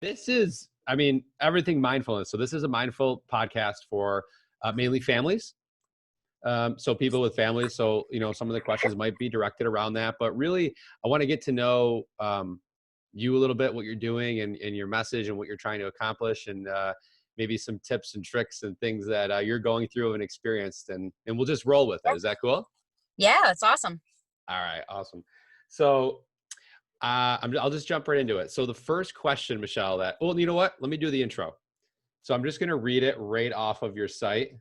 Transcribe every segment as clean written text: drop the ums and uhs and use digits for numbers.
This is, I mean, everything mindfulness. So this is a mindful podcast for mainly families. So people with families. So, some of the questions might be directed around that, but really I want to get to know you a little bit, what you're doing and your message and what you're trying to accomplish, and maybe some tips and tricks and things that you're going through and experienced, and we'll just roll with it. Is that cool? Yeah, that's awesome. All right. Awesome. So I'll just jump right into it. So the first question, Michelle, well, you know what? Let me do the intro. So I'm just going to read it right off of your site.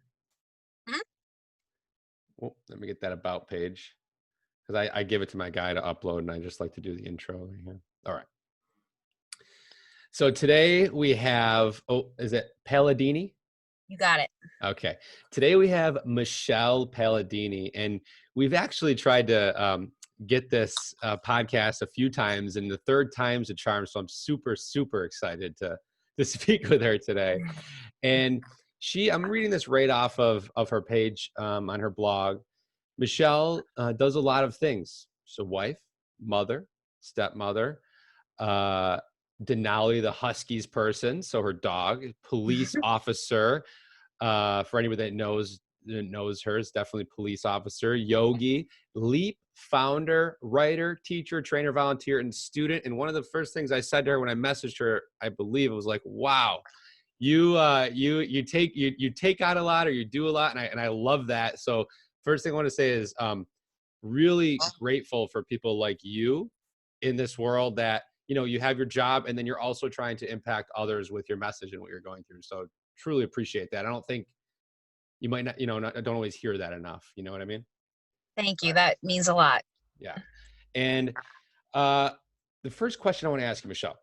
Mhm. Oh, let me get that about page, because I give it to my guy to upload, and I just like to do the intro right here. All right. So today we have, is it Palladini? You got it. Okay. Today we have Michelle Palladini, and we've actually tried to get this podcast a few times, and the third time's a charm. So I'm super, super excited to speak with her today. And I'm reading this right off of her page on her blog. Michelle does a lot of things. She's a wife, mother, stepmother, Denali the Huskies person, so her dog, police officer. For anybody that knows her, is definitely police officer, yogi, L.E.A.P founder, writer, teacher, trainer, volunteer, and student. And one of the first things I said to her when I messaged her, I believe, it was like, "Wow, you take out a lot, or you do a lot," and I love that. So first thing I want to say is really grateful for people like you in this world, that you have your job and then you're also trying to impact others with your message and what you're going through. So truly appreciate that. I don't think you might not, don't always hear that enough. You know what I mean? Thank you. That means a lot. Yeah. And uh, the first question I want to ask you, Michelle,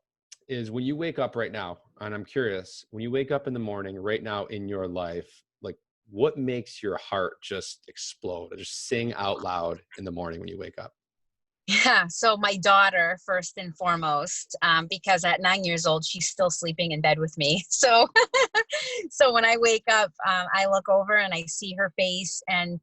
is when you wake up right now, and I'm curious, when you wake up in the morning right now in your life, like, what makes your heart just explode or just sing out loud in the morning when you wake up? Yeah. So my daughter, first and foremost, because at 9 years old, she's still sleeping in bed with me. So, so when I wake up, I look over and I see her face. And,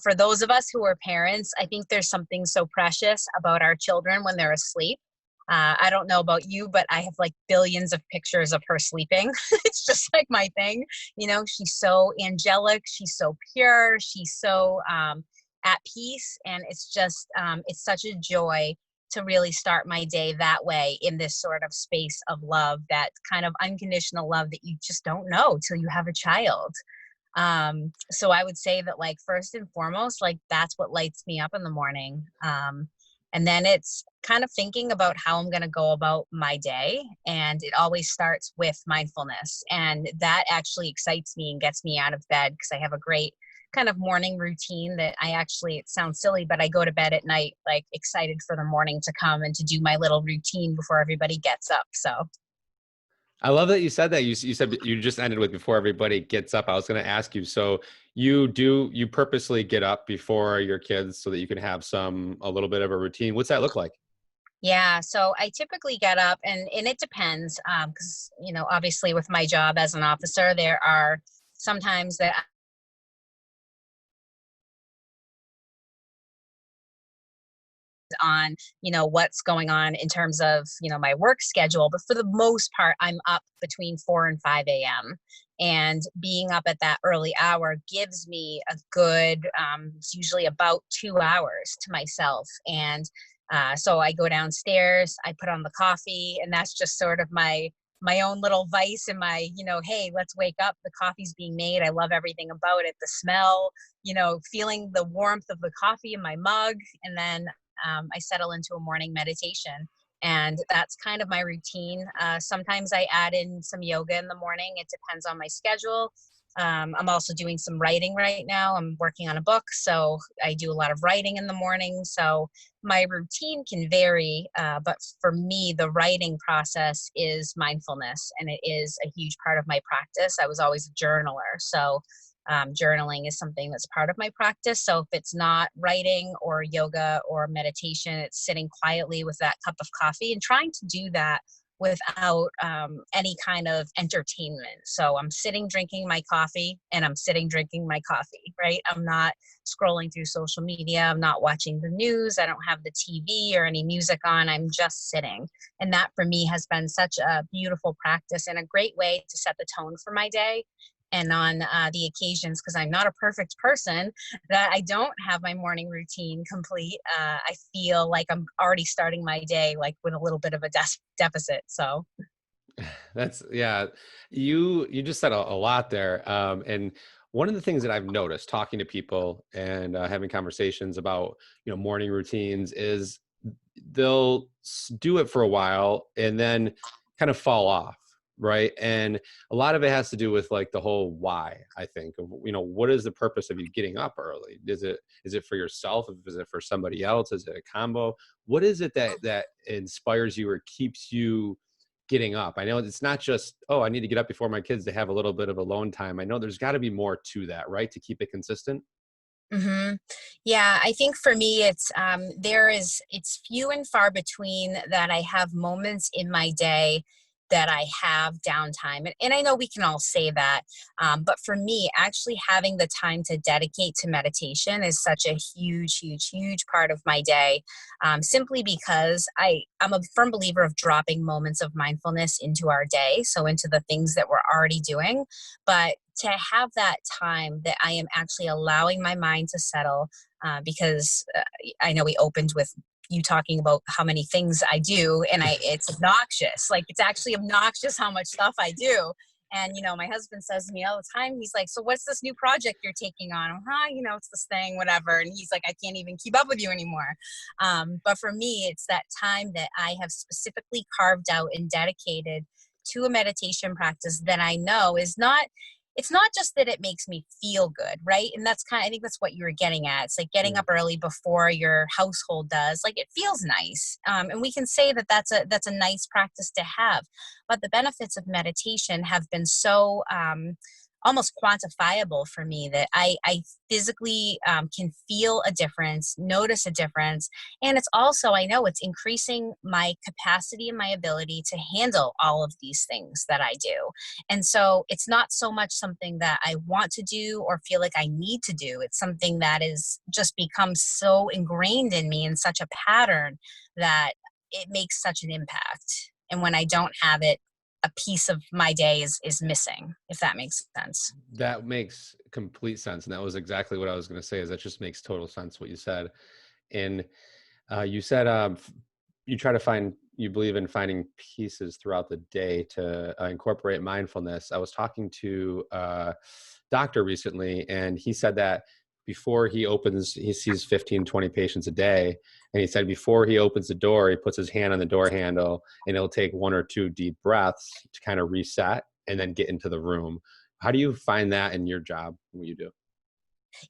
for those of us who are parents, I think there's something so precious about our children when they're asleep. I don't know about you, but I have like billions of pictures of her sleeping. It's just like my thing. She's so angelic. She's so pure. She's so, at peace. And it's just, it's such a joy to really start my day that way, in this sort of space of love, that kind of unconditional love that you just don't know till you have a child. So I would say that, like, first and foremost, like, that's what lights me up in the morning. And then it's kind of thinking about how I'm going to go about my day. And it always starts with mindfulness. And that actually excites me and gets me out of bed, because I have a great kind of morning routine that it sounds silly, but I go to bed at night, like, excited for the morning to come and to do my little routine before everybody gets up. So I love that you said that. You said you just ended with before everybody gets up. I was going to ask you. So you purposely get up before your kids so that you can have a little bit of a routine. What's that look like? yeah, so I typically get up, and it depends, because, obviously with my job as an officer, there are sometimes that on, what's going on in terms of, my work schedule. But for the most part, I'm up between 4 and 5 a.m. And being up at that early hour gives me a good, it's usually about 2 hours to myself. And so I go downstairs, I put on the coffee, and that's just sort of my own little vice, and my, hey, let's wake up. The coffee's being made. I love everything about it. The smell, feeling the warmth of the coffee in my mug. And then I settle into a morning meditation. And that's kind of my routine. Sometimes I add in some yoga in the morning. It depends on my schedule. I'm also doing some writing right now. I'm working on a book, so I do a lot of writing in the morning. So my routine can vary, but for me, the writing process is mindfulness, and it is a huge part of my practice. I was always a journaler, so journaling is something that's part of my practice. So if it's not writing or yoga or meditation, it's sitting quietly with that cup of coffee and trying to do that without any kind of entertainment. So I'm sitting drinking my coffee, and I'm sitting drinking my coffee, right? I'm not scrolling through social media. I'm not watching the news. I don't have the TV or any music on. I'm just sitting. And that for me has been such a beautiful practice and a great way to set the tone for my day. And on the occasions, because I'm not a perfect person, that I don't have my morning routine complete, I feel like I'm already starting my day like with a little bit of a deficit. So That's yeah. You just said a lot there. And one of the things that I've noticed talking to people and having conversations about morning routines is they'll do it for a while and then kind of fall off, right? And a lot of it has to do with like the whole why. I think of what is the purpose of you getting up early? Is it for yourself? Is it for somebody else? Is it a combo? What is it that inspires you or keeps you getting up? I know it's not just, oh, I need to get up before my kids to have a little bit of alone time. I know there's got to be more to that, right? To keep it consistent. hmm yeah, I think for me, it's few and far between that I have moments in my day that I have downtime. And I know we can all say that. But for me, actually having the time to dedicate to meditation is such a huge, huge, huge part of my day. Simply because I'm a firm believer of dropping moments of mindfulness into our day. So into the things that we're already doing. But to have that time that I am actually allowing my mind to settle, because I know we opened with you talking about how many things I do, and it's obnoxious. Like, it's actually obnoxious how much stuff I do. And, my husband says to me all the time, he's like, so what's this new project you're taking on? It's this thing, whatever. And he's like, I can't even keep up with you anymore. But for me, it's that time that I have specifically carved out and dedicated to a meditation practice that I know it's not just that it makes me feel good, right? And I think that's what you were getting at. It's like getting up early before your household does. Like, it feels nice. And we can say that that's a nice practice to have. But the benefits of meditation have been so almost quantifiable for me that I physically can feel a difference, notice a difference. And it's also, I know it's increasing my capacity and my ability to handle all of these things that I do. And so it's not so much something that I want to do or feel like I need to do. It's something that is just become so ingrained in me in such a pattern that it makes such an impact. And when I don't have it, a piece of my day is missing, if that makes sense. That makes complete sense. And that was exactly what I was going to say, is that just makes total sense what you said. And you said you believe in finding pieces throughout the day to incorporate mindfulness. I was talking to a doctor recently, and he said that before he sees 15, 20 patients a day. And he said before he opens the door, he puts his hand on the door handle and he'll take 1 or 2 deep breaths to kind of reset and then get into the room. How do you find that in your job, what you do?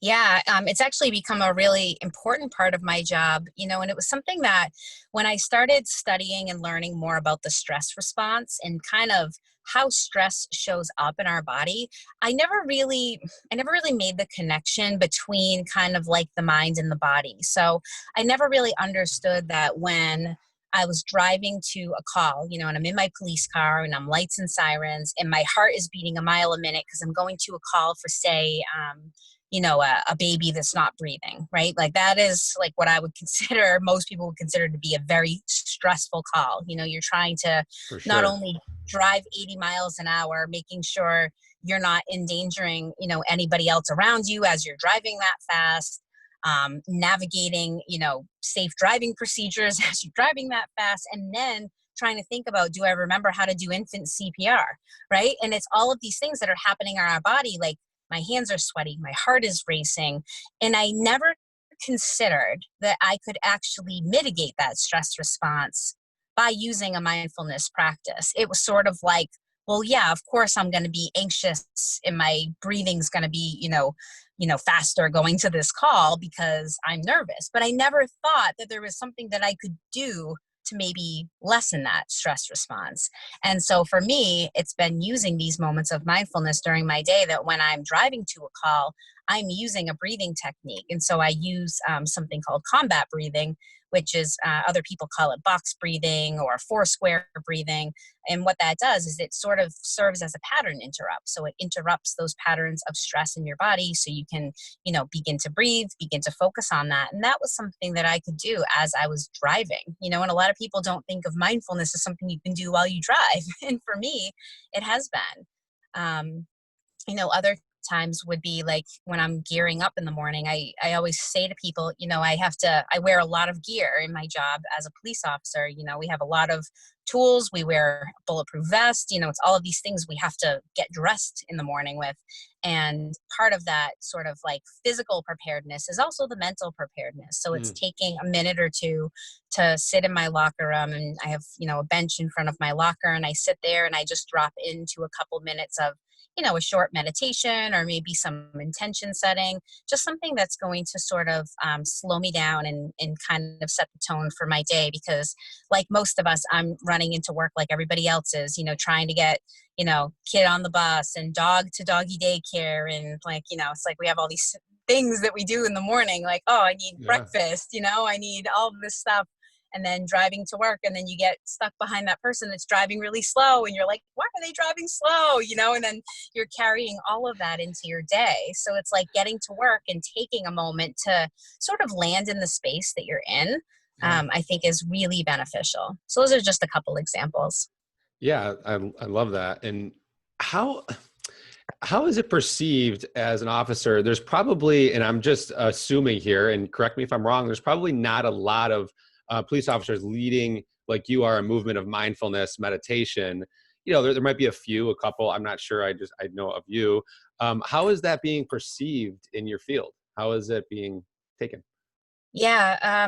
Yeah, it's actually become a really important part of my job, and it was something that when I started studying and learning more about the stress response and kind of how stress shows up in our body, I never really made the connection between kind of like the mind and the body. So I never really understood that when I was driving to a call, and I'm in my police car and I'm lights and sirens and my heart is beating a mile a minute because I'm going to a call for, say, a baby that's not breathing, right? Like, that is like what I would consider, most people would consider to be a very stressful call. You're trying to For not sure. only drive 80 miles an hour, making sure you're not endangering, anybody else around you as you're driving that fast, navigating, safe driving procedures as you're driving that fast, and then trying to think about, do I remember how to do infant CPR, right? And it's all of these things that are happening in our body. Like, my hands are sweaty, my heart is racing, and I never considered that I could actually mitigate that stress response by using a mindfulness practice. It was sort of like, well, yeah, of course I'm going to be anxious and my breathing's going to be, faster going to this call because I'm nervous. But I never thought that there was something that I could do to maybe lessen that stress response. And so for me, it's been using these moments of mindfulness during my day that when I'm driving to a call, I'm using a breathing technique. And so I use something called combat breathing, which is other people call it box breathing or four-square breathing. And what that does is it sort of serves as a pattern interrupt. So it interrupts those patterns of stress in your body so you can, begin to breathe, begin to focus on that. And that was something that I could do as I was driving, and a lot of people don't think of mindfulness as something you can do while you drive. And for me, it has been. Other times would be like when I'm gearing up in the morning, I always say to people, I wear a lot of gear in my job as a police officer. We have a lot of tools, we wear a bulletproof vest, it's all of these things we have to get dressed in the morning with. And part of that sort of like physical preparedness is also the mental preparedness. So it's taking a minute or two to sit in my locker room, and I have, a bench in front of my locker, and I sit there and I just drop into a couple minutes of a short meditation or maybe some intention setting, just something that's going to sort of slow me down and kind of set the tone for my day. Because like most of us, I'm running into work like everybody else is, trying to get, kid on the bus and dog to doggy daycare. And like, it's like we have all these things that we do in the morning, like, oh, I need breakfast, I need all this stuff. And then driving to work, and then you get stuck behind that person that's driving really slow, and you're like, why are they driving slow? And then you're carrying all of that into your day. So it's like getting to work and taking a moment to sort of land in the space that you're in, I think is really beneficial. So those are just a couple examples. Yeah, I love that. And how is it perceived as an officer? There's probably, and I'm just assuming here, and correct me if I'm wrong, there's probably not a lot of police officers leading, like you are, a movement of mindfulness meditation. There might be a couple, I'm not sure. I know of you. How is that being perceived in your field? How is it being taken? Yeah.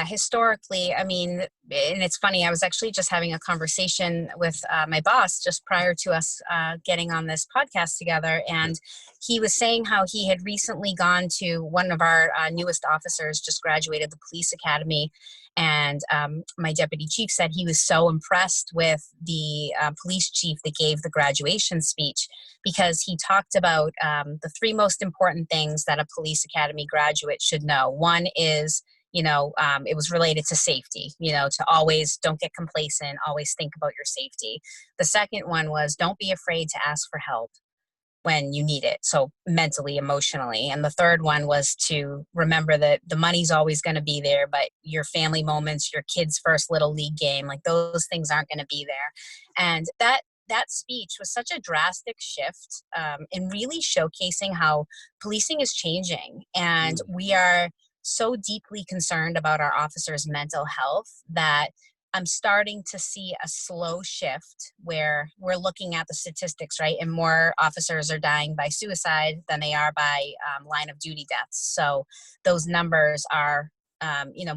Historically, I mean, and it's funny, I was actually just having a conversation with my boss just prior to us getting on this podcast together. And he was saying how he had recently gone to one of our newest officers, just graduated the police academy. And my deputy chief said he was so impressed with the police chief that gave the graduation speech, because he talked about the three most important things that a police academy graduate should know. One is, it was related to safety, to always don't get complacent, always think about your safety. The second one was don't be afraid to ask for help when you need it. So mentally, emotionally. And the third one was to remember that the money's always going to be there, but your family moments, your kid's first little league game, like those things aren't going to be there. And that speech was such a drastic shift in really showcasing how policing is changing. And we are so deeply concerned about our officers' mental health that I'm starting to see a slow shift where we're looking at the statistics, right? And more officers are dying by suicide than they are by line of duty deaths. So those numbers are,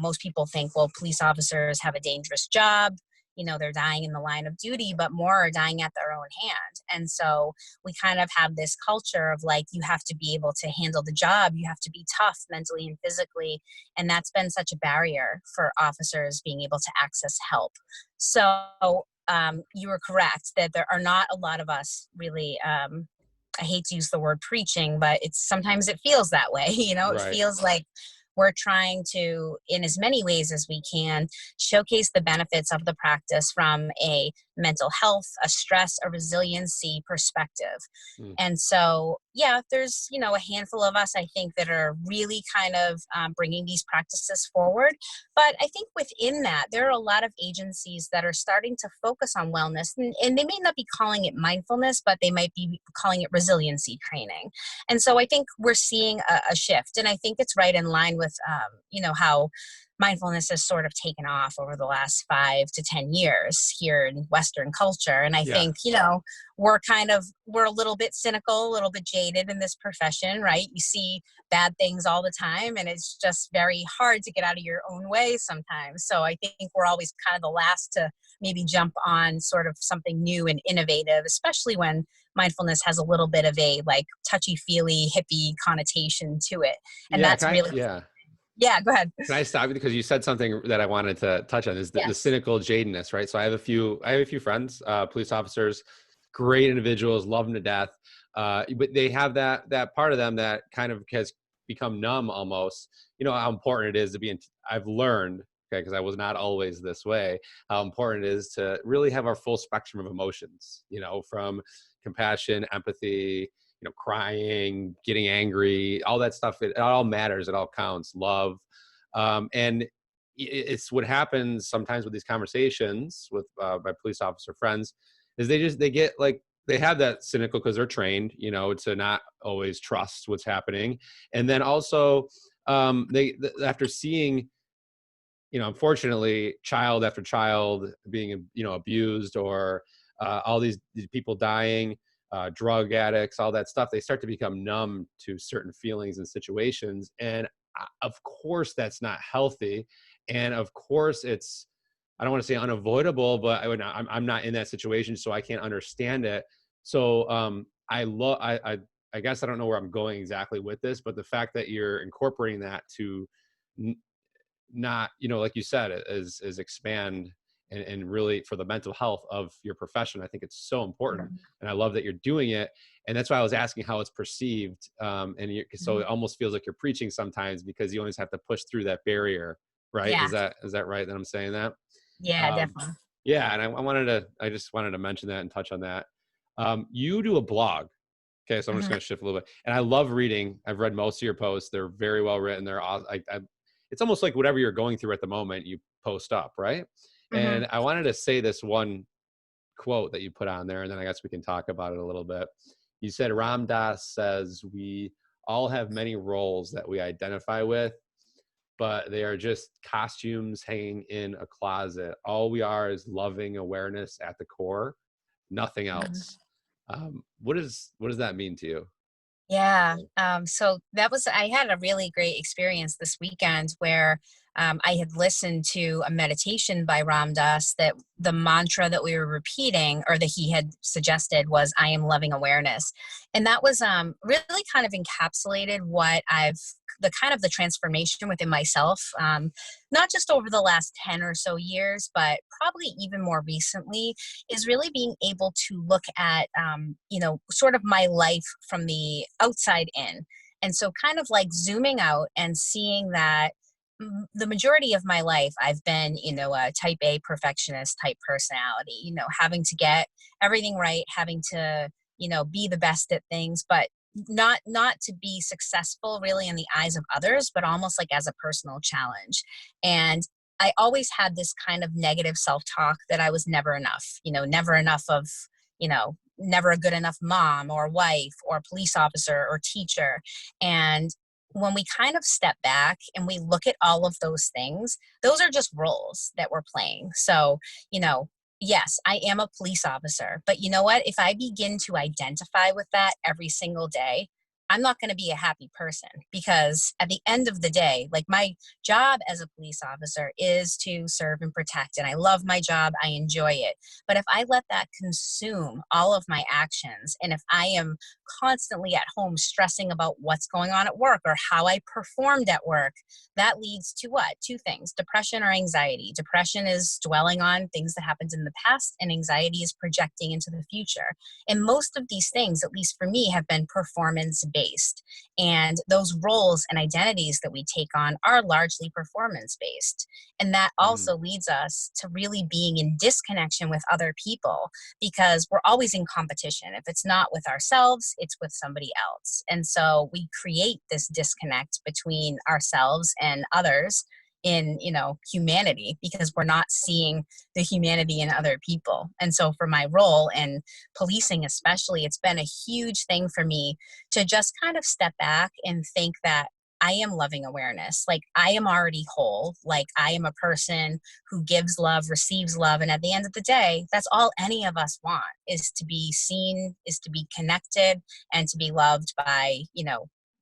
most people think, well, police officers have a dangerous job. They're dying in the line of duty, but more are dying at their own hand. And so we kind of have this culture of like, you have to be able to handle the job. You have to be tough mentally and physically. And that's been such a barrier for officers being able to access help. So you were correct that there are not a lot of us really, I hate to use the word preaching, but sometimes it feels that way. It feels like we're trying to, in as many ways as we can, showcase the benefits of the practice from a mental health, a stress, a resiliency perspective. And so, there's, a handful of us, I think, that are really kind of bringing these practices forward. But I think within that, there are a lot of agencies that are starting to focus on wellness, and they may not be calling it mindfulness, but they might be calling it resiliency training. And so I think we're seeing a shift. And I think it's right in line with, how mindfulness has sort of taken off over the last 5 to 10 years here in Western culture. And I think, we're a little bit cynical, a little bit jaded in this profession, right? You see bad things all the time, and it's just very hard to get out of your own way sometimes. So I think we're always kind of the last to maybe jump on sort of something new and innovative, especially when mindfulness has a little bit of a like touchy-feely hippie connotation to it. And that's really... Yeah, go ahead. Can I stop you because you said something that I wanted to touch on is the cynical jadedness, right? So I have a few friends, police officers, great individuals, love them to death. But they have that part of them that kind of has become numb almost. You know how important it is to be I've learned, okay, because I was not always this way, how important it is to really have our full spectrum of emotions, you know, from compassion, empathy, you know, crying, getting angry, all that stuff. It all matters. It all counts. Love. And it's what happens sometimes with these conversations with my police officer friends is they get like, they have that cynical because they're trained, you know, to not always trust what's happening. And then also after seeing, you know, unfortunately, child after child being, you know, abused, or all these people dying, drug addicts, all that stuff, they start to become numb to certain feelings and situations. And of course, that's not healthy. And of course, it's, I don't want to say unavoidable, but I'm not in that situation, so I can't understand it. So I guess I don't know where I'm going exactly with this, but the fact that you're incorporating that to not, you know, like you said, is expand and really for the mental health of your profession. I think it's so important, and I love that you're doing it. And that's why I was asking how it's perceived. So it almost feels like you're preaching sometimes, because you always have to push through that barrier, right? Yeah. Is that right that I'm saying that? Yeah, Um, definitely. yeah, and I just wanted to mention that and touch on that. You do a blog. Okay, so I'm just Hmm. going to shift a little bit. And I love reading. I've read most of your posts. They're very well written. They're it's almost like whatever you're going through at the moment, you post up, right? Hmm. And I wanted to say this one quote that you put on there, and then I guess we can talk about it a little bit. You said, Ram Dass says, we all have many roles that we identify with, but they are just costumes hanging in a closet. All we are is loving awareness at the core, nothing else. What does that mean to you? Yeah. So I had a really great experience this weekend where I had listened to a meditation by Ram Dass, that the mantra that we were repeating, or that he had suggested, was I am loving awareness. And that was really kind of encapsulated the kind of the transformation within myself, not just over the last 10 or so years, but probably even more recently, is really being able to look at, sort of my life from the outside in. And so kind of like zooming out and seeing that the majority of my life, I've been, a type A perfectionist type personality, having to get everything right, having to, be the best at things, but not to be successful really in the eyes of others, but almost like as a personal challenge. And I always had this kind of negative self-talk that I was never enough, never enough of, never a good enough mom or wife or police officer or teacher. And when we kind of step back and we look at all of those things, those are just roles that we're playing. So, yes, I am a police officer, but you know what? If I begin to identify with that every single day, I'm not going to be a happy person, because at the end of the day, like, my job as a police officer is to serve and protect. And I love my job. I enjoy it. But if I let that consume all of my actions, and if I am constantly at home stressing about what's going on at work or how I performed at work, that leads to what? Two things: depression or anxiety. Depression is dwelling on things that happened in the past, and anxiety is projecting into the future. And most of these things, at least for me, have been performance based. And those roles and identities that we take on are largely performance based. And that Mm, also leads us to really being in disconnection with other people, because we're always in competition. If it's not with ourselves, it's with somebody else. And so we create this disconnect between ourselves and others in, humanity, because we're not seeing the humanity in other people. And so for my role in policing especially, it's been a huge thing for me to just kind of step back and think that I am loving awareness. Like, I am already whole. Like, I am a person who gives love, receives love. And at the end of the day, that's all any of us want, is to be seen, is to be connected, and to be loved by,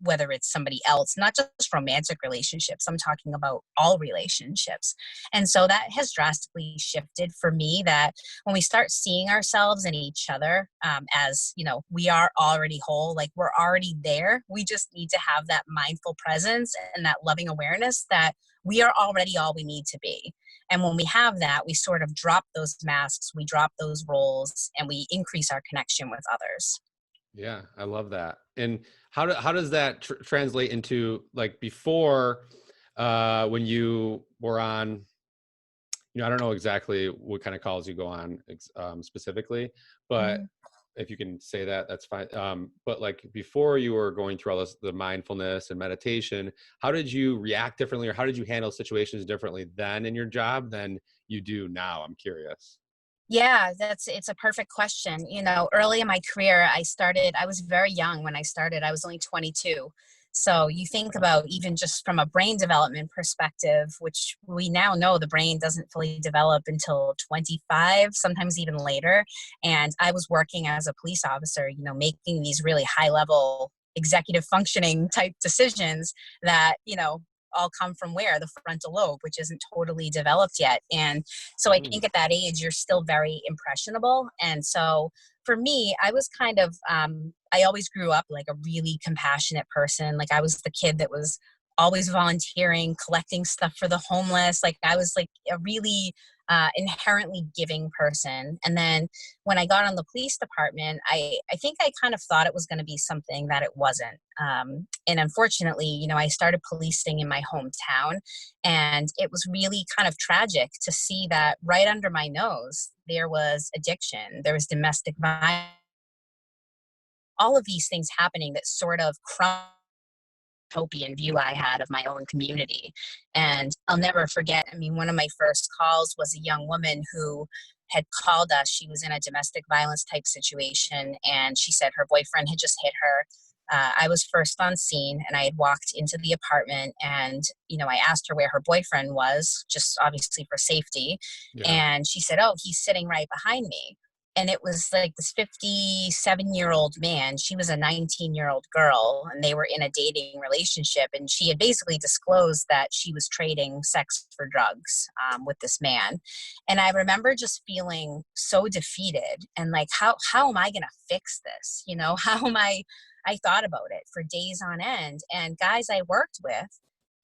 whether it's somebody else, not just romantic relationships. I'm talking about all relationships. And so that has drastically shifted for me, that when we start seeing ourselves and each other, as, we are already whole, like, we're already there. We just need to have that mindful presence and that loving awareness that we are already all we need to be. And when we have that, we sort of drop those masks, we drop those roles, and we increase our connection with others. Yeah, I love that. And how does that translate into, like, before, when you were on, I don't know exactly what kind of calls you go on, specifically, but Mm-hmm. if you can say that, that's fine. But like before you were going through all this, the mindfulness and meditation, how did you react differently, or how did you handle situations differently then in your job than you do now? I'm curious. Yeah, it's a perfect question. Early in my career, I was very young when I started. I was only 22. So you think about, even just from a brain development perspective, which we now know the brain doesn't fully develop until 25, sometimes even later. And I was working as a police officer, making these really high level executive functioning type decisions that, all come from where? The frontal lobe, which isn't totally developed yet. And so I Mm. think at that age, you're still very impressionable. And so for me, I was kind of, I always grew up like a really compassionate person. Like I was the kid that was always volunteering, collecting stuff for the homeless. Like I was like a really inherently giving person. And then when I got on the police department, I think I kind of thought it was going to be something that it wasn't. And unfortunately, I started policing in my hometown, and it was really kind of tragic to see that right under my nose, there was addiction, there was domestic violence, all of these things happening that sort of utopian view I had of my own community. And I'll never forget, I mean, one of my first calls was a young woman who had called us. She was in a domestic violence type situation, and she said her boyfriend had just hit her. I was first on scene, and I had walked into the apartment, and I asked her where her boyfriend was, just obviously for safety. Yeah. And she said, "Oh, he's sitting right behind me." And it was like this 57-year-old man. She was a 19-year-old girl, and they were in a dating relationship. And she had basically disclosed that she was trading sex for drugs with this man. And I remember just feeling so defeated and like, how am I going to fix this? How am I thought about it for days on end. And guys I worked with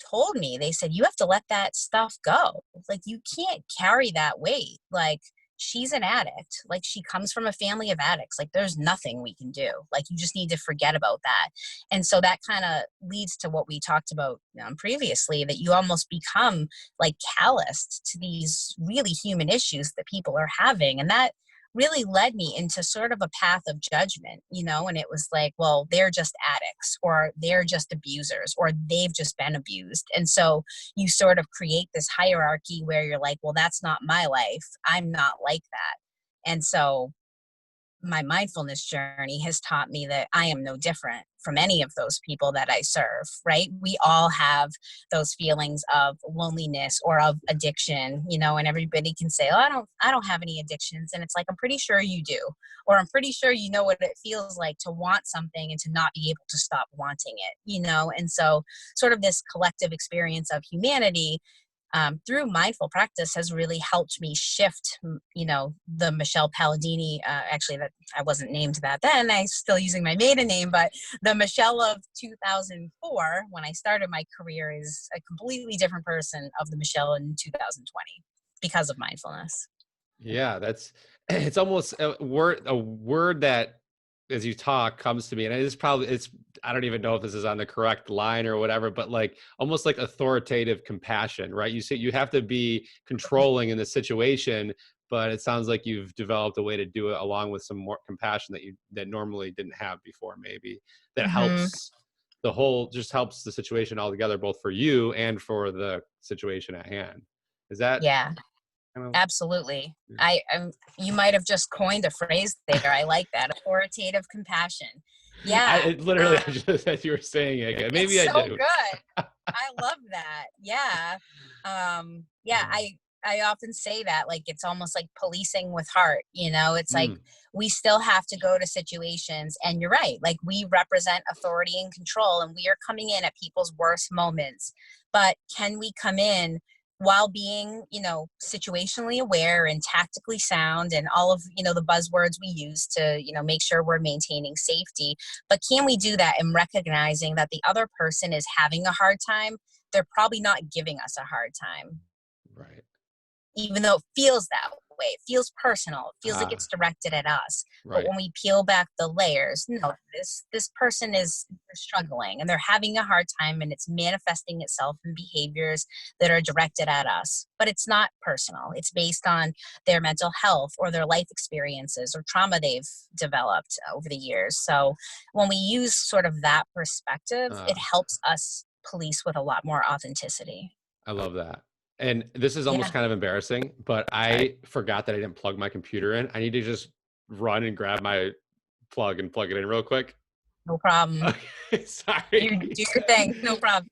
told me, they said, you have to let that stuff go. Like, you can't carry that weight. Like, she's an addict. Like, she comes from a family of addicts. Like, there's nothing we can do. Like, you just need to forget about that. And so that kind of leads to what we talked about previously, that you almost become like calloused to these really human issues that people are having. And that really led me into sort of a path of judgment, and it was like, well, they're just addicts, or they're just abusers, or they've just been abused. And so you sort of create this hierarchy where you're like, well, that's not my life. I'm not like that. And so my mindfulness journey has taught me that I am no different from any of those people that I serve, right? We all have those feelings of loneliness or of addiction, and everybody can say, "Oh, I don't have any addictions." And it's like, I'm pretty sure you do, or I'm pretty sure you know what it feels like to want something and to not be able to stop wanting it. And so sort of this collective experience of humanity through mindful practice has really helped me shift, the Michelle Palladini, actually that I wasn't named that then, I'm still using my maiden name, but the Michelle of 2004, when I started my career, is a completely different person of the Michelle in 2020 because of mindfulness. Yeah, that's it's almost a word that, as you talk, comes to me, and it's I don't even know if this is on the correct line or whatever, but like almost like authoritative compassion, right? You say you have to be controlling in the situation, but it sounds like you've developed a way to do it along with some more compassion that normally didn't have before, maybe, that Hmm. helps the whole, just helps the situation altogether, both for you and for the situation at hand. Is that Yeah. kind of? Absolutely. You might have just coined a phrase there. I like that. Authoritative compassion. I Yeah. it literally, I just as you were saying it again. Maybe It's I so do. good. I love that. Yeah. Yeah, I often say that, like, it's almost like policing with heart. It's like Mm, we still have to go to situations, and you're right. Like, we represent authority and control, and we are coming in at people's worst moments. But can we come in while being, situationally aware and tactically sound, and all of, the buzzwords we use to, make sure we're maintaining safety? But can we do that in recognizing that the other person is having a hard time? They're probably not giving us a hard time. right. even though it feels that way. It feels personal. It feels like it's directed at us. But Right. when we peel back the layers, no, this person is struggling and they're having a hard time, and it's manifesting itself in behaviors that are directed at us. But it's not personal. It's based on their mental health or their life experiences or trauma they've developed over the years. So when we use sort of that perspective, it helps us police with a lot more authenticity. I love that. And this is almost Yeah. kind of embarrassing, but I forgot that I didn't plug my computer in. I need to just run and grab my plug and plug it in real quick. No problem. Okay, sorry. You do your thing. No problem.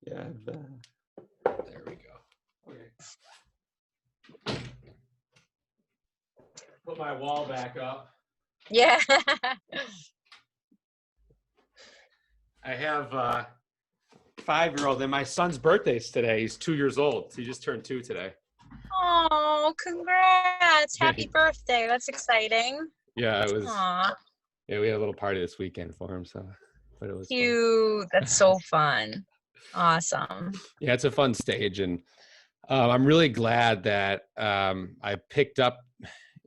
Yeah, there we go. Okay. Put my wall back up. Yeah. I have a 5-year-old, and my son's birthday's today. He's 2 years old. He just turned 2 today. Oh, congrats. Happy birthday. That's exciting. Yeah, it was. Aww. Yeah, we had a little party this weekend for him, so but it was cute. Fun. That's so fun. Awesome. Yeah, it's a fun stage, and I'm really glad that I picked up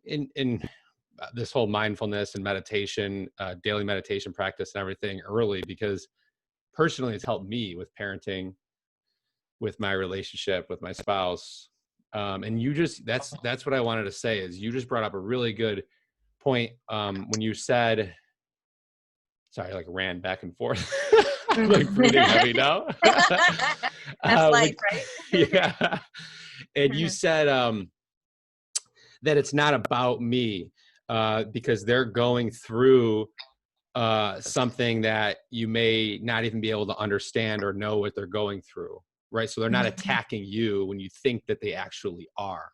in this whole mindfulness and meditation, daily meditation practice and everything early, because personally it's helped me with parenting, with my relationship with my spouse. And you just, that's what I wanted to say, is you just brought up a really good point when you said, sorry, I like ran back and forth. I'm like breathing heavy now. That's life, right? Yeah. And you said that it's not about me because they're going through something that you may not even be able to understand or know what they're going through, right? So they're not attacking you when you think that they actually are.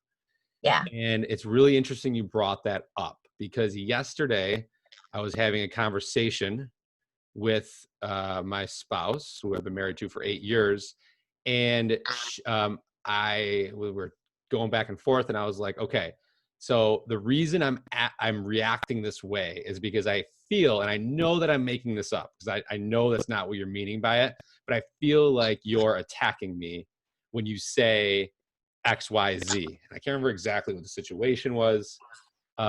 Yeah. And it's really interesting you brought that up, because yesterday I was having a conversation with my spouse, who I've been married to for 8 years. And we were going back and forth, and I was like, okay, so the reason I'm reacting this way is because I feel, and I know that I'm making this up, because I know that's not what you're meaning by it, but I feel like you're attacking me when you say X, Y, Z. And I can't remember exactly what the situation was. We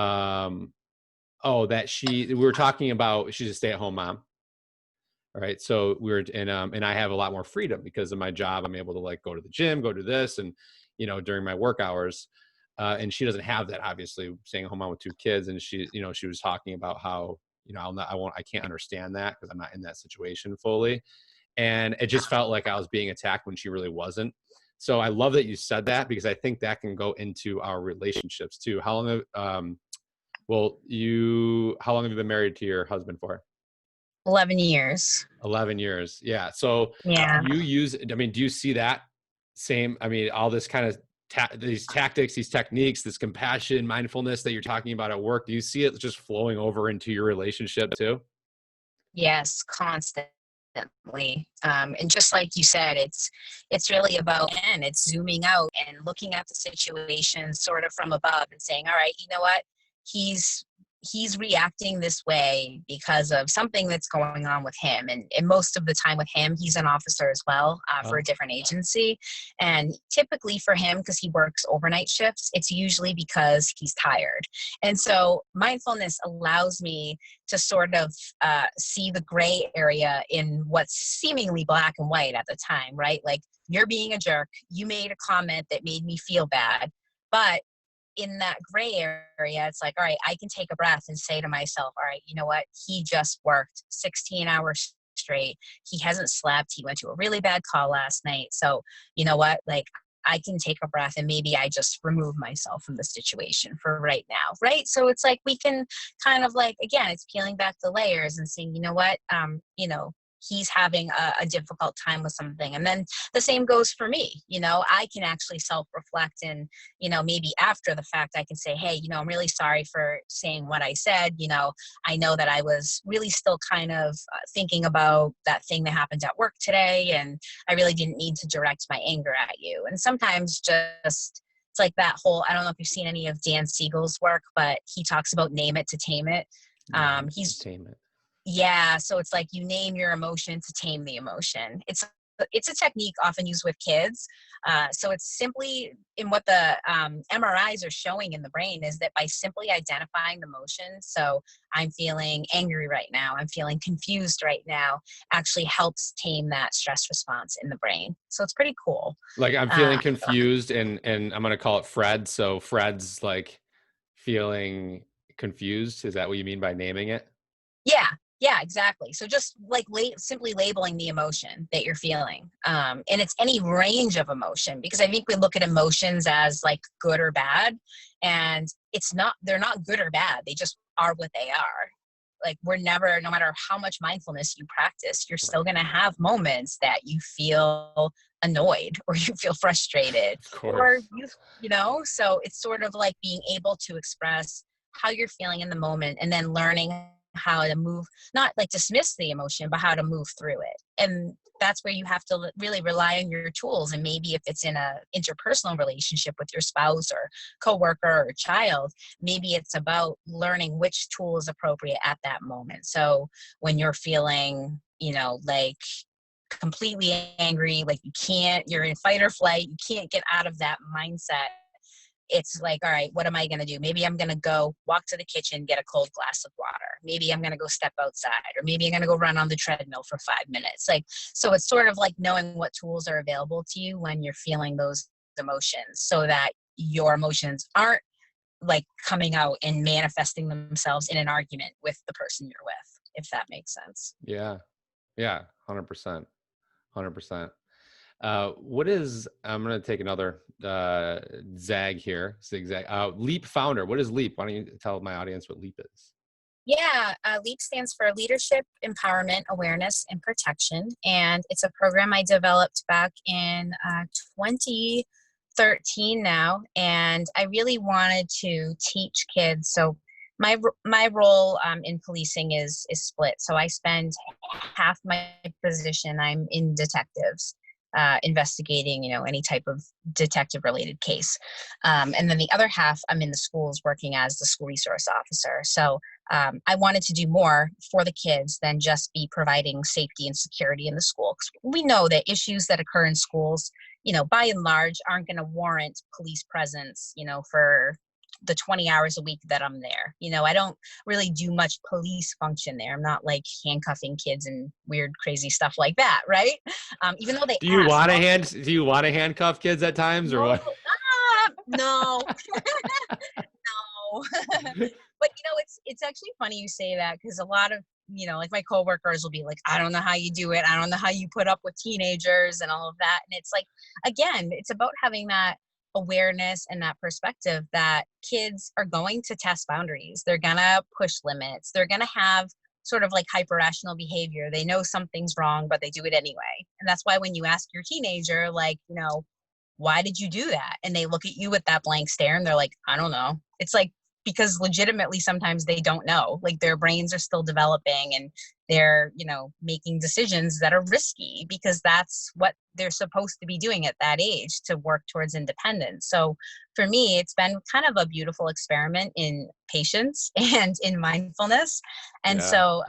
were talking about, she's a stay-at-home mom. All right. So and I have a lot more freedom because of my job. I'm able to like go to the gym, go to this, and, during my work hours. And she doesn't have that, obviously, staying at home mom with 2 kids. And she was talking about how, I can't understand that because I'm not in that situation fully. And it just felt like I was being attacked when she really wasn't. So I love that you said that, because I think that can go into our relationships too. How long have you been married to your husband for? 11 years. 11 years. Yeah. So yeah. do you see that same, all this kind of these tactics, these techniques, this compassion, mindfulness that you're talking about at work, do you see it just flowing over into your relationship too? Yes, constantly. And just like you said, it's really about, and it's zooming out and looking at the situation sort of from above and saying, all right, you know what? He's reacting this way because of something that's going on with him. And most of the time with him, he's an officer as well for a different agency. And typically for him, because he works overnight shifts, it's usually because he's tired. And so mindfulness allows me to sort of see the gray area in what's seemingly black and white at the time, right? Like, you're being a jerk. You made a comment that made me feel bad. But in that gray area, it's like, all right, I can take a breath and say to myself, all right, you know what? He just worked 16 hours straight. He hasn't slept. He went to a really bad call last night. So you know what? Like, I can take a breath and maybe I just remove myself from the situation for right now. Right. So it's like, we can kind of like, again, it's peeling back the layers and saying, you know what? he's having a difficult time with something. And then the same goes for me. I can actually self-reflect, and, maybe after the fact, I can say, hey, I'm really sorry for saying what I said. I know that I was really still kind of thinking about that thing that happened at work today, and I really didn't need to direct my anger at you. And sometimes just, it's like that whole, I don't know if you've seen any of Dan Siegel's work, but he talks about name it to tame it. He's Entertainment. Yeah, so it's like you name your emotion to tame the emotion. It's a technique often used with kids. So it's simply in what the MRIs are showing in the brain is that by simply identifying the emotion, so I'm feeling angry right now, I'm feeling confused right now, actually helps tame that stress response in the brain. So it's pretty cool. Like I'm Uh, feeling confused, and I'm going to call it Fred. So Fred's like feeling confused. Is that what you mean by naming it? Yeah, yeah, exactly. So just like simply labeling the emotion that you're feeling. And it's any range of emotion, because I think we look at emotions as like good or bad, and they're not good or bad. They just are what they are. Like no matter how much mindfulness you practice, you're still Right. going to have moments that you feel annoyed or you feel frustrated Of or course. so it's sort of like being able to express how you're feeling in the moment, and then learning how to move, not like dismiss the emotion, but how to move through it. And that's where you have to really rely on your tools. And maybe if it's in a interpersonal relationship with your spouse or coworker or child, maybe it's about learning which tool is appropriate at that moment. So when you're feeling, like completely angry, like you're in fight or flight, you can't get out of that mindset. It's like, all right, what am I going to do? Maybe I'm going to go walk to the kitchen, get a cold glass of water. Maybe I'm going to go step outside, or maybe I'm going to go run on the treadmill for 5 minutes. Like, so it's sort of like knowing what tools are available to you when you're feeling those emotions, so that your emotions aren't like coming out and manifesting themselves in an argument with the person you're with, if that makes sense. Yeah. Yeah. 100%. 100%. I'm going to take another zigzag. L.E.A.P founder. What is L.E.A.P? Why don't you tell my audience what L.E.A.P is? Yeah, LEAP stands for Leadership, Empowerment, Awareness, and Protection. And it's a program I developed back in 2013 now. And I really wanted to teach kids. So my role in policing is split. So I spend half my position, I'm in detectives. Investigating, any type of detective related case. And then the other half, I'm in the schools working as the school resource officer. So I wanted to do more for the kids than just be providing safety and security in the school. 'Cause we know that issues that occur in schools, by and large, aren't going to warrant police presence, for the 20 hours a week that I'm there. I don't really do much police function there. I'm not like handcuffing kids and weird, crazy stuff like that, right? Even though they ask, well, Do you want to handcuff kids at times or no, what? no, no. But it's actually funny you say that, because a lot of like my coworkers will be like, I don't know how you do it. I don't know how you put up with teenagers and all of that. And it's like, again, it's about having that awareness and that perspective that kids are going to test boundaries. They're gonna push limits. They're gonna have sort of like hyper rational behavior. They know something's wrong, but they do it anyway. And that's why when you ask your teenager, like, why did you do that? And they look at you with that blank stare and they're like, I don't know. It's like, because legitimately sometimes they don't know. Like their brains are still developing, and they're, making decisions that are risky, because that's what they're supposed to be doing at that age to work towards independence. So for me, it's been kind of a beautiful experiment in patience and in mindfulness. And Yeah. so,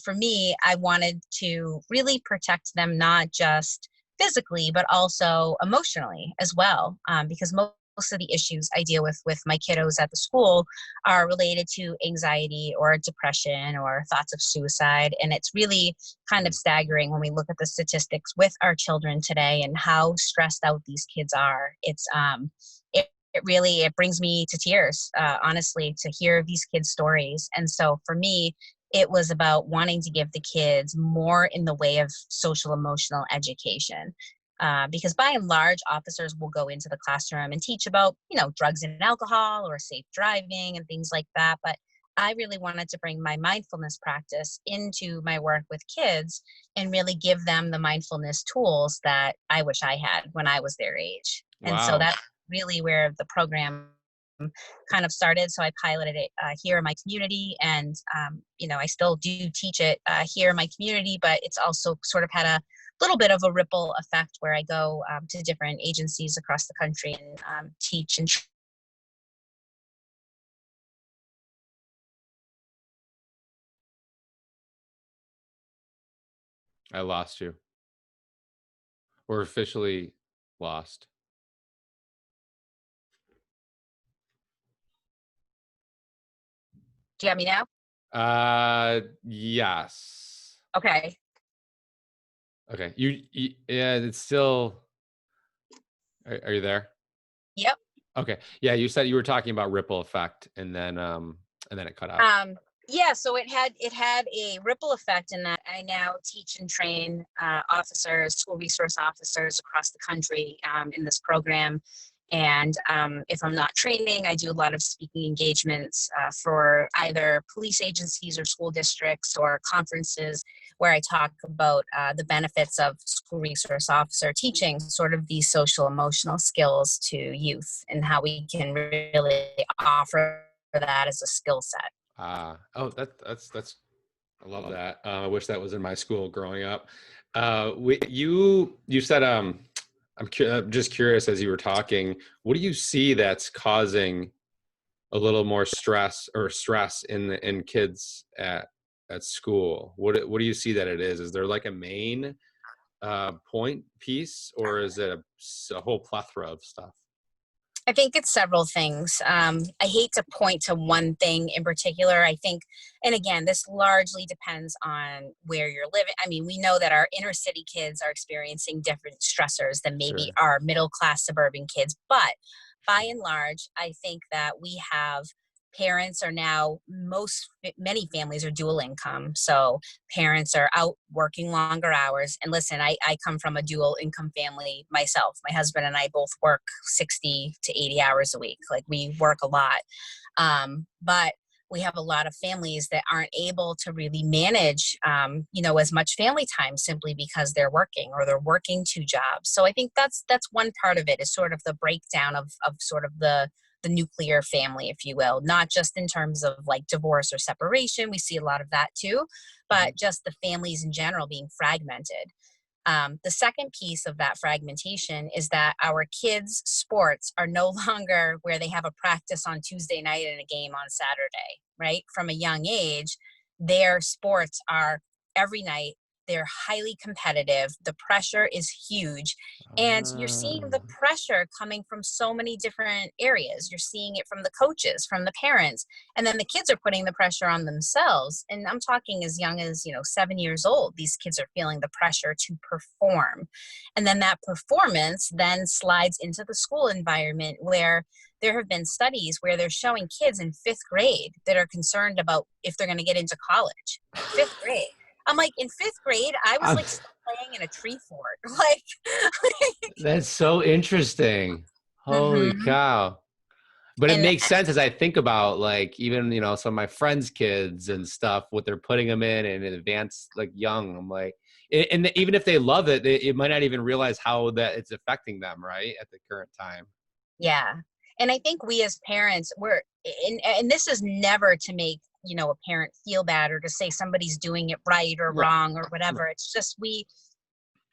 for me, I wanted to really protect them, not just physically, but also emotionally as well. Because most of the issues I deal with my kiddos at the school are related to anxiety or depression or thoughts of suicide. And it's really kind of staggering when we look at the statistics with our children today and how stressed out these kids are. It brings me to tears, honestly, to hear these kids' stories. And so for me, it was about wanting to give the kids more in the way of social emotional education. Because by and large, officers will go into the classroom and teach about, drugs and alcohol or safe driving and things like that. But I really wanted to bring my mindfulness practice into my work with kids and really give them the mindfulness tools that I wish I had when I was their age. And so Wow. that's really where the program kind of started. So I piloted it here in my community, and I still do teach it here in my community, but it's also sort of had a little bit of a ripple effect where I go to different agencies across the country and teach and I lost you. We're officially lost. do you have me now? Yes. Okay. Okay. Yeah, it's still, are you there? Yep. Okay. Yeah, you said you were talking about ripple effect and then it cut out. Yeah, so it had a ripple effect in that I now teach and train officers, school resource officers across the country in this program. And if I'm not training, I do a lot of speaking engagements for either police agencies or school districts or conferences where I talk about the benefits of school resource officer teaching sort of these social emotional skills to youth and how we can really offer that as a skill set. Oh, that's I love that. I wish that was in my school growing up. You said I'm just curious as you were talking. What do you see that's causing a little more stress in kids at school? What do you see that it is? Is there like a main point piece, or is it a whole plethora of stuff? I think it's several things. I hate to point to one thing in particular. I think, and again, this largely depends on where you're living. I mean, we know that our inner city kids are experiencing different stressors than maybe Sure. our middle class suburban kids. But by and large, I think that we have parents are now many families are dual income, so parents are out working longer hours. And listen, I come from a dual income family myself. My husband and I both work 60 to 80 hours a week. Like, we work a lot. But we have a lot of families that aren't able to really manage, as much family time simply because they're working or they're working two jobs. So I think that's one part of it, is sort of the breakdown of sort of the nuclear family, if you will, not just in terms of like divorce or separation. We see a lot of that too, Mhm. but just the families in general being fragmented. The second piece of that fragmentation is that our kids' sports are no longer where they have a practice on Tuesday night and a game on Saturday, right? From a young age, their sports are every night. They're highly competitive. The pressure is huge. And you're seeing the Ah. pressure coming from so many different areas. You're seeing it from the coaches, from the parents, and then the kids are putting the pressure on themselves. And I'm talking as young as 7 years old. These kids are feeling the pressure to perform, and then that performance then slides into the school environment, where there have been studies where they're showing kids in fifth grade that are concerned about if they're going to get into college. Fifth grade. I'm like, in fifth grade I was I'm, like still playing in a tree fort. Like, that's so interesting. Holy hmm cow. But it and makes sense as I think about, like, even some of my friends' kids and stuff, what they're putting them in advanced, like, young. I'm like, and even if they love it, it might not even realize how that it's affecting them, right, at the current time. yeah. And I think we as parents, and this is never to make, a parent feel bad or to say somebody's doing it right or Right. wrong or whatever. Right. It's just we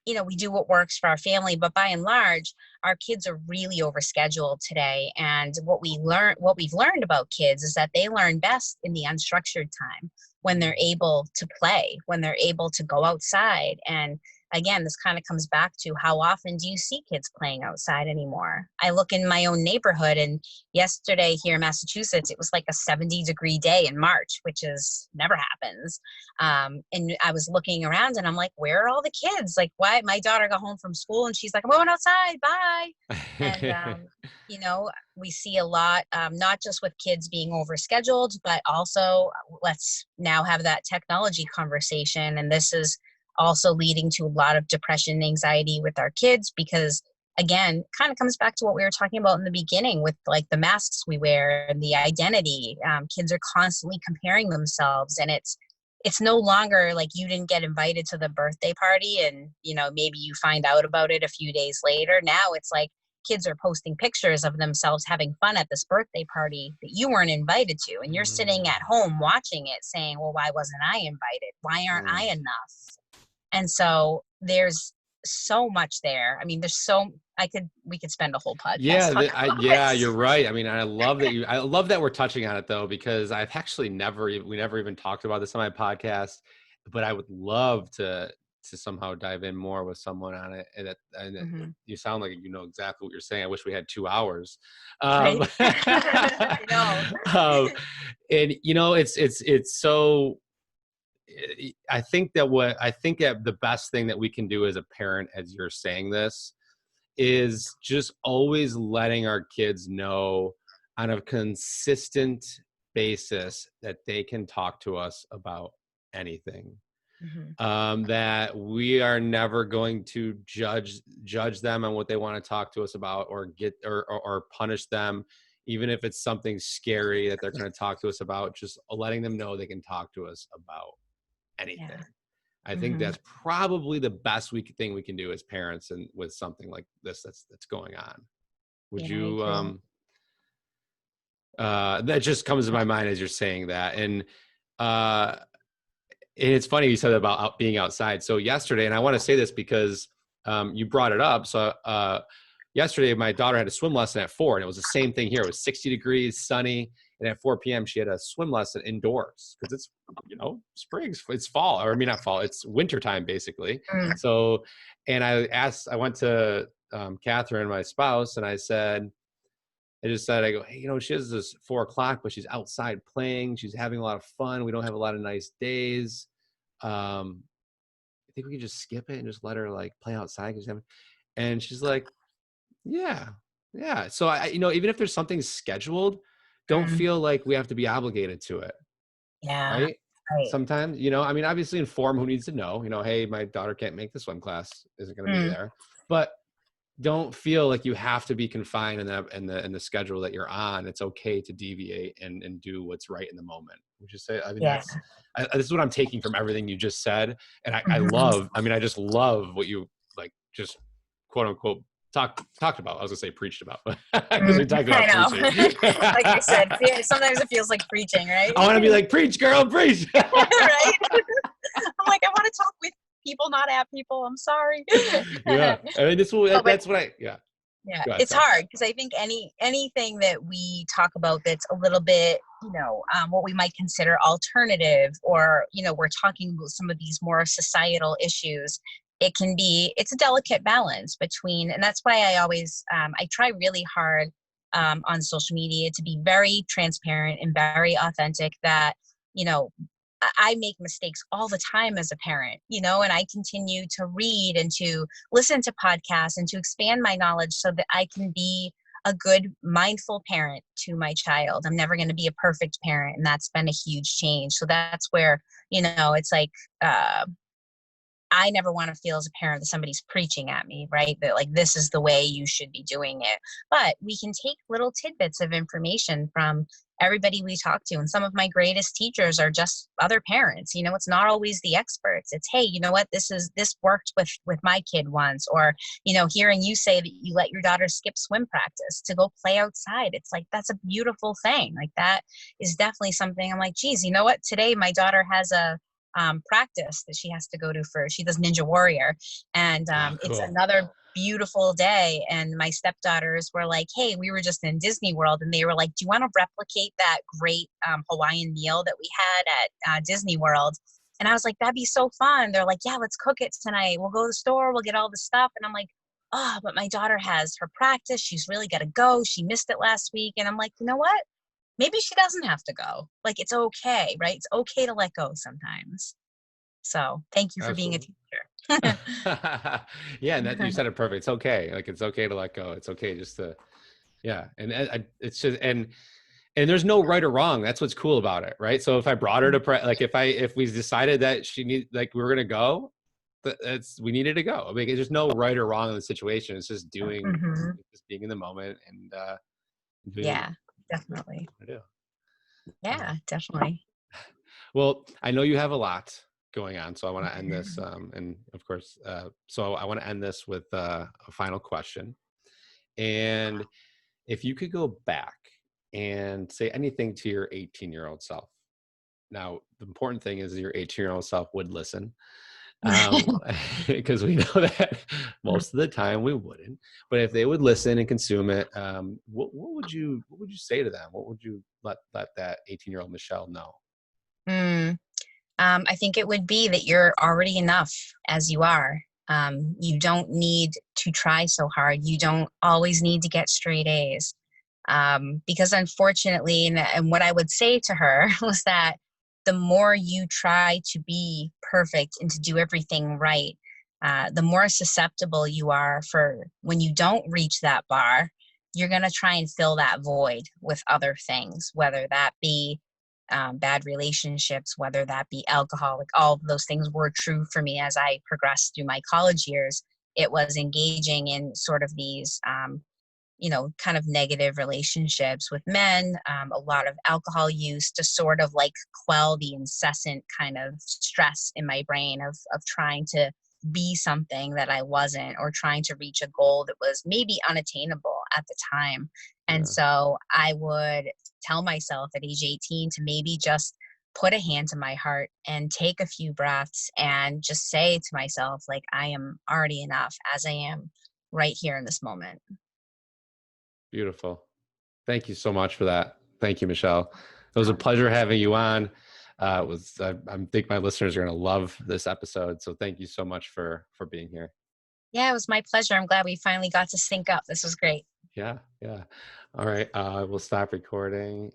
do what works for our family, but by and large, our kids are really overscheduled today. And what we've learned about kids is that they learn best in the unstructured time, when they're able to play, when they're able to go outside. And again, this kind of comes back to, how often do you see kids playing outside anymore? I look in my own neighborhood, and yesterday here in Massachusetts, it was like a 70-degree day in March, which is never happens. And I was looking around and I'm like, where are all the kids? Like, why? My daughter got home from school and she's like, I'm going outside. Bye. And, we see a lot, not just with kids being overscheduled, but also let's now have that technology conversation. And this is also leading to a lot of depression and anxiety with our kids, because again, kind of comes back to what we were talking about in the beginning with like the masks we wear and the identity. Kids are constantly comparing themselves, and it's no longer like you didn't get invited to the birthday party and, you know, maybe you find out about it a few days later. Now it's like kids are posting pictures of themselves having fun at this birthday party that you weren't invited to. And you're sitting at home watching it saying, well, why wasn't I invited? Why aren't I enough? And so there's so much there. I mean, we could spend a whole podcast talking about Yeah, this. you're right. I mean, I love that we're touching on it though, because I've actually we never even talked about this on my podcast, but I would love to somehow dive in more with someone on it. You sound like you know exactly what you're saying. I wish we had 2 hours. Right? I know. And you know, it's so, I think that the best thing that we can do as a parent, as you're saying this, is just always letting our kids know on a consistent basis that they can talk to us about anything. That we are never going to judge them on what they want to talk to us about, or punish them, even if it's something scary that they're going to talk to us about. Just letting them know they can talk to us about anything. Yeah. I think that's probably the best thing we can do as parents, and with something like this that's going on. Would you that just comes to my mind as you're saying that. And it's funny you said about being outside. So yesterday, and I want to say this because you brought it up. So yesterday, my daughter had a swim lesson at 4, and it was the same thing here. It was 60 degrees, sunny. And at 4 p.m., she had a swim lesson indoors because it's, you know, spring, it's fall, or I mean, not fall, it's winter time basically. So, and I went to Catherine, my spouse, and I go, hey, you know, she has this 4 o'clock, but she's outside playing. She's having a lot of fun. We don't have a lot of nice days. I think we could just skip it and just let her like play outside. And she's like, yeah. So you know, even if there's something scheduled, don't feel like we have to be obligated to it. Yeah. Right. Right. Sometimes, you know, I mean, obviously inform who needs to know, you know, hey, my daughter can't make the swim class, isn't going to be there, but don't feel like you have to be confined in the schedule that you're on. It's okay to deviate and do what's right in the moment. Would you say? I mean, this is what I'm taking from everything you just said. And I just love what you like, just quote unquote talked about. I was gonna say preached about, because we talked about preaching. Like I said, sometimes it feels like preaching, right? I want to be like, preach, girl, preach. Right? I'm like, I want to talk with people, not at people. I'm sorry. Yeah, I mean, that's what I. Yeah. Yeah, it's hard because I think anything that we talk about that's a little bit, you know, what we might consider alternative, or, you know, we're talking about some of these more societal issues. It's a delicate balance between, and that's why I always, I try really hard on social media to be very transparent and very authentic, that, you know, I make mistakes all the time as a parent, you know, and I continue to read and to listen to podcasts and to expand my knowledge so that I can be a good, mindful parent to my child. I'm never going to be a perfect parent, and that's been a huge change. So that's where, you know, it's like, I never want to feel as a parent that somebody's preaching at me, right? That like, this is the way you should be doing it. But we can take little tidbits of information from everybody we talk to. And some of my greatest teachers are just other parents. You know, it's not always the experts. It's, hey, you know what, this worked with my kid once. Or, you know, hearing you say that you let your daughter skip swim practice to go play outside. It's like, that's a beautiful thing. Like, that is definitely something I'm like, geez, you know what, today my daughter has a practice that she has to go to she does Ninja Warrior, and Cool. It's another beautiful day. And my stepdaughters were like, hey, we were just in Disney World, and they were like, do you want to replicate that great Hawaiian meal that we had at Disney World? And I was like, that'd be so fun. They're like, yeah, let's cook it tonight. We'll go to the store, we'll get all the stuff. And I'm like, oh, but my daughter has her practice, she's really got to go, she missed it last week. And I'm like, you know what, maybe she doesn't have to go. Like, it's okay, right? It's okay to let go sometimes. So thank you for being a teacher. Yeah, and that, you said it perfect. It's okay. Like, it's okay to let go. It's okay just to, yeah. And it's just, and there's no right or wrong. That's what's cool about it, right? So if I brought her to if we decided that she need, like, we were gonna go, we needed to go. I mean, there's no right or wrong in the situation. It's just Mhm. just being in the moment and doing what you Yeah, definitely. want to do. Yeah, definitely. Well, I know you have a lot going on, so I want to end this, and of course, so I want to end this with a final question. And if you could go back and say anything to your 18-year-old self, now the important thing is your 18-year-old self would listen, um, because we know that most of the time we wouldn't. But if they would listen and consume it, what would you say to them? What would you let that 18-year-old Michelle know? Mm. I think it would be that you're already enough as you are. You don't need to try so hard. You don't always need to get straight A's. Because unfortunately, and what I would say to her was that the more you try to be perfect and to do everything right, the more susceptible you are for when you don't reach that bar, you're going to try and fill that void with other things, whether that be bad relationships, whether that be alcohol. Like all of those things were true for me as I progressed through my college years. It was engaging in sort of these kind of negative relationships with men, a lot of alcohol use to sort of like quell the incessant kind of stress in my brain of trying to be something that I wasn't, or trying to reach a goal that was maybe unattainable at the time. And Yeah, so I would tell myself at age 18 to maybe just put a hand to my heart and take a few breaths and just say to myself, like, I am already enough as I am right here in this moment. beautiful. Thank you so much for that. Thank you, Michelle. It was a pleasure having you on. I think my listeners are going to love this episode. So thank you so much for being here. Yeah, it was my pleasure. I'm glad we finally got to sync up. This was great. Yeah, yeah. All right, we'll stop recording.